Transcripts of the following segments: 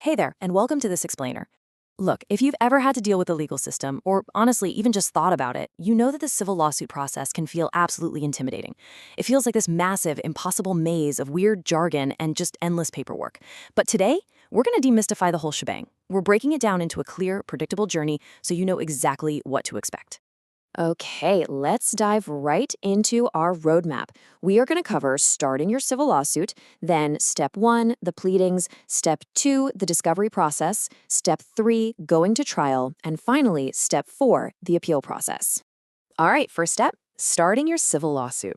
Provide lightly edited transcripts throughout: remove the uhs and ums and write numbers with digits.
Hey there, and welcome to This Explainer. Look, if you've ever had to deal with the legal system, or honestly, even just thought about it, you know that the civil lawsuit process can feel absolutely intimidating. It feels like this massive, impossible maze of weird jargon and just endless paperwork. But today, we're going to demystify the whole shebang. We're breaking it down into a clear, predictable journey so you know exactly what to expect. Okay, let's dive right into our roadmap. We are going to cover starting your civil lawsuit, then step 1, the pleadings, step 2, the discovery process, step 3, going to trial, and finally, step 4, the appeal process. All right, first step, starting your civil lawsuit.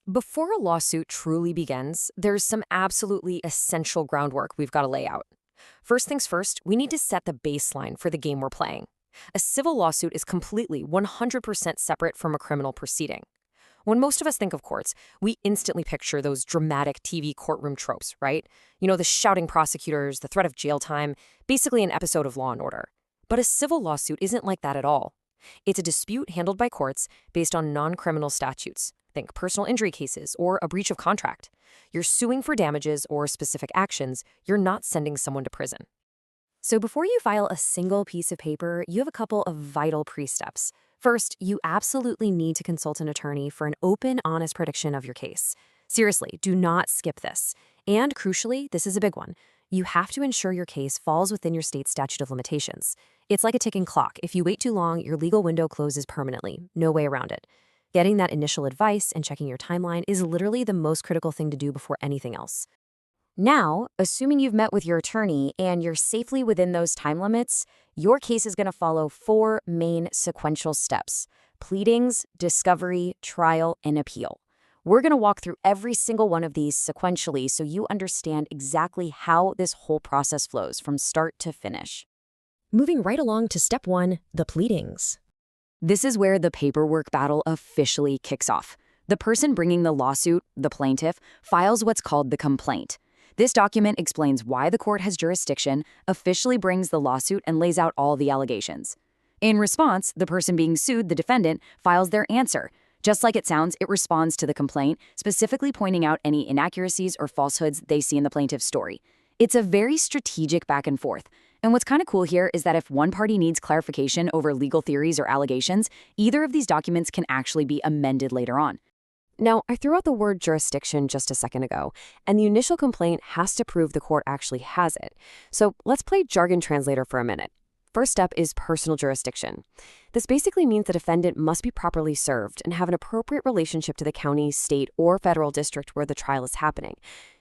Before a lawsuit truly begins, there's some absolutely essential groundwork we've got to lay out. First things first, we need to set the baseline for the game we're playing. A civil lawsuit is completely 100% separate from a criminal proceeding. When most of us think of courts, we instantly picture those dramatic TV courtroom tropes, right? You know, the shouting prosecutors, the threat of jail time, basically an episode of Law and Order. But a civil lawsuit isn't like that at all. It's a dispute handled by courts based on non-criminal statutes. Think personal injury cases or a breach of contract. You're suing for damages or specific actions. You're not sending someone to prison. So before you file a single piece of paper, you have a couple of vital pre-steps. First, you absolutely need to consult an attorney for an open, honest prediction of your case. Seriously, do not skip this. And crucially, this is a big one. You have to ensure your case falls within your state's statute of limitations. It's like a ticking clock. If you wait too long, your legal window closes permanently. No way around it. Getting that initial advice and checking your timeline is literally the most critical thing to do before anything else. Now, assuming you've met with your attorney and you're safely within those time limits, your case is going to follow 4 main sequential steps: pleadings, discovery, trial, and appeal. We're going to walk through every single one of these sequentially so you understand exactly how this whole process flows from start to finish. Moving right along to step 1, the pleadings. This is where the paperwork battle officially kicks off. The person bringing the lawsuit, the plaintiff, files what's called the complaint. This document explains why the court has jurisdiction, officially brings the lawsuit, and lays out all the allegations. In response, the person being sued, the defendant, files their answer. Just like it sounds, it responds to the complaint, specifically pointing out any inaccuracies or falsehoods they see in the plaintiff's story. It's a very strategic back and forth. And what's kind of cool here is that if one party needs clarification over legal theories or allegations, either of these documents can actually be amended later on. Now, I threw out the word jurisdiction just a second ago, and the initial complaint has to prove the court actually has it. So let's play jargon translator for a minute. First step is personal jurisdiction. This basically means the defendant must be properly served and have an appropriate relationship to the county, state, or federal district where the trial is happening.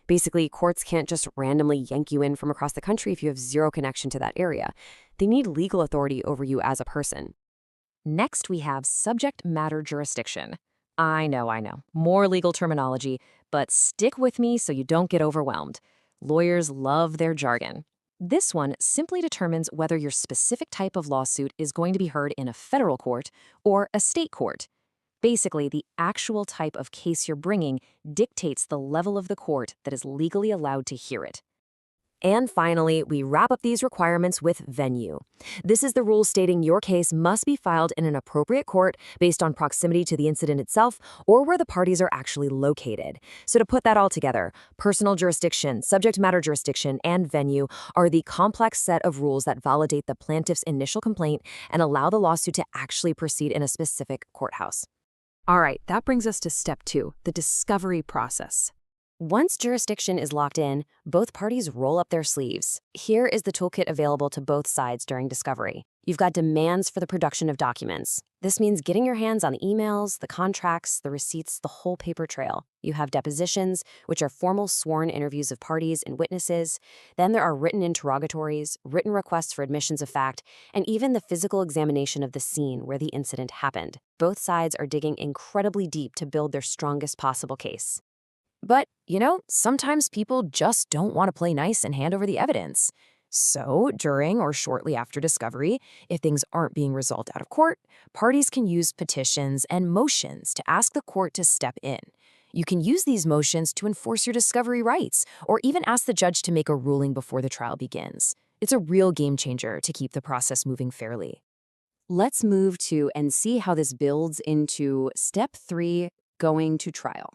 Basically, courts can't just randomly yank you in from across the country if you have zero connection to that area. They need legal authority over you as a person. Next, we have subject matter jurisdiction. I know. More legal terminology, but stick with me so you don't get overwhelmed. Lawyers love their jargon. This one simply determines whether your specific type of lawsuit is going to be heard in a federal court or a state court. Basically, the actual type of case you're bringing dictates the level of the court that is legally allowed to hear it. And finally, we wrap up these requirements with venue. This is the rule stating your case must be filed in an appropriate court based on proximity to the incident itself or where the parties are actually located. So to put that all together, personal jurisdiction, subject matter jurisdiction, and venue are the complex set of rules that validate the plaintiff's initial complaint and allow the lawsuit to actually proceed in a specific courthouse. All right, that brings us to step 2, the discovery process. Once jurisdiction is locked in, both parties roll up their sleeves. Here is the toolkit available to both sides during discovery. You've got demands for the production of documents. This means getting your hands on the emails, the contracts, the receipts, the whole paper trail. You have depositions, which are formal sworn interviews of parties and witnesses. Then there are written interrogatories, written requests for admissions of fact, and even the physical examination of the scene where the incident happened. Both sides are digging incredibly deep to build their strongest possible case. But, sometimes people just don't want to play nice and hand over the evidence. So, during or shortly after discovery, if things aren't being resolved out of court, parties can use petitions and motions to ask the court to step in. You can use these motions to enforce your discovery rights, or even ask the judge to make a ruling before the trial begins. It's a real game changer to keep the process moving fairly. Let's move to and see how this builds into step 3, going to trial.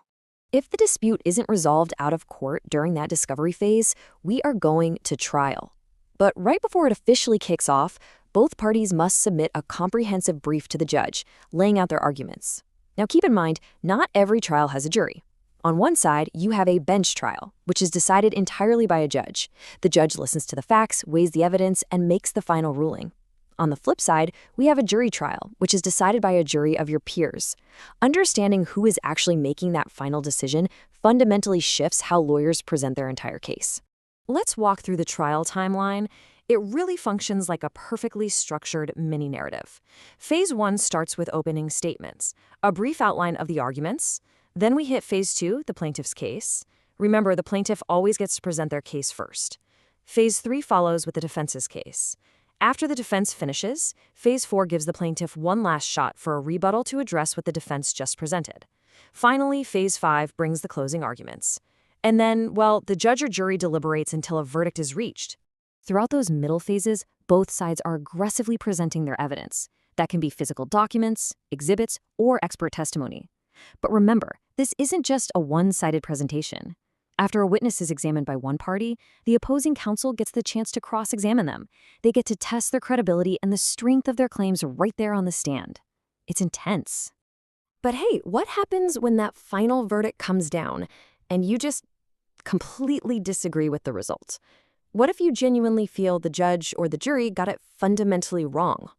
If the dispute isn't resolved out of court during that discovery phase, we are going to trial. But right before it officially kicks off, both parties must submit a comprehensive brief to the judge, laying out their arguments. Now keep in mind, not every trial has a jury. On one side, you have a bench trial, which is decided entirely by a judge. The judge listens to the facts, weighs the evidence, and makes the final ruling. On the flip side, we have a jury trial, which is decided by a jury of your peers. Understanding who is actually making that final decision fundamentally shifts how lawyers present their entire case. Let's walk through the trial timeline. It really functions like a perfectly structured mini-narrative. Phase 1 starts with opening statements, a brief outline of the arguments. Then we hit Phase 2, the plaintiff's case. Remember, the plaintiff always gets to present their case first. Phase 3 follows with the defense's case. After the defense finishes, Phase 4 gives the plaintiff one last shot for a rebuttal to address what the defense just presented. Finally, Phase 5 brings the closing arguments. And then, well, the judge or jury deliberates until a verdict is reached. Throughout those middle phases, both sides are aggressively presenting their evidence. That can be physical documents, exhibits, or expert testimony. But remember, this isn't just a one-sided presentation. After a witness is examined by one party, the opposing counsel gets the chance to cross-examine them. They get to test their credibility and the strength of their claims right there on the stand. It's intense. But hey, what happens when that final verdict comes down and you just completely disagree with the result? What if you genuinely feel the judge or the jury got it fundamentally wrong?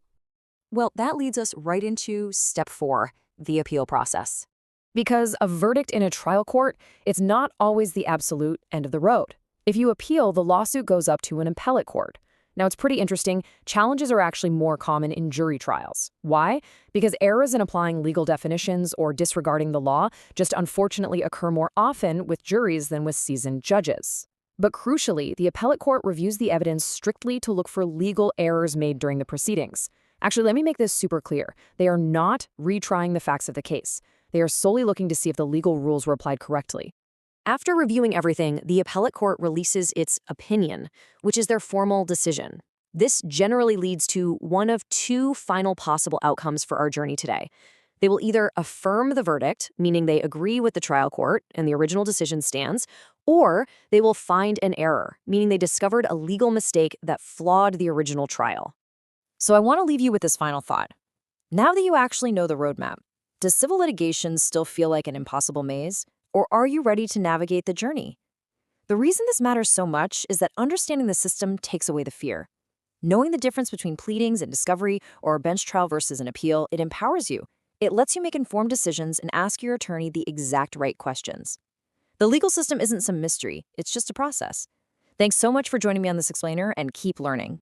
Well, that leads us right into step 4, the appeal process. Because a verdict in a trial court, it's not always the absolute end of the road. If you appeal, the lawsuit goes up to an appellate court. Now, it's pretty interesting. Challenges are actually more common in jury trials. Why? Because errors in applying legal definitions or disregarding the law just unfortunately occur more often with juries than with seasoned judges. But crucially, the appellate court reviews the evidence strictly to look for legal errors made during the proceedings. Actually, let me make this super clear. They are not retrying the facts of the case. They are solely looking to see if the legal rules were applied correctly. After reviewing everything, the appellate court releases its opinion, which is their formal decision. This generally leads to one of two final possible outcomes for our journey today. They will either affirm the verdict, meaning they agree with the trial court and the original decision stands, or they will find an error, meaning they discovered a legal mistake that flawed the original trial. So I want to leave you with this final thought. Now that you actually know the roadmap, does civil litigation still feel like an impossible maze, or are you ready to navigate the journey? The reason this matters so much is that understanding the system takes away the fear. Knowing the difference between pleadings and discovery or a bench trial versus an appeal, it empowers you. It lets you make informed decisions and ask your attorney the exact right questions. The legal system isn't some mystery, it's just a process. Thanks so much for joining me on this explainer, and keep learning.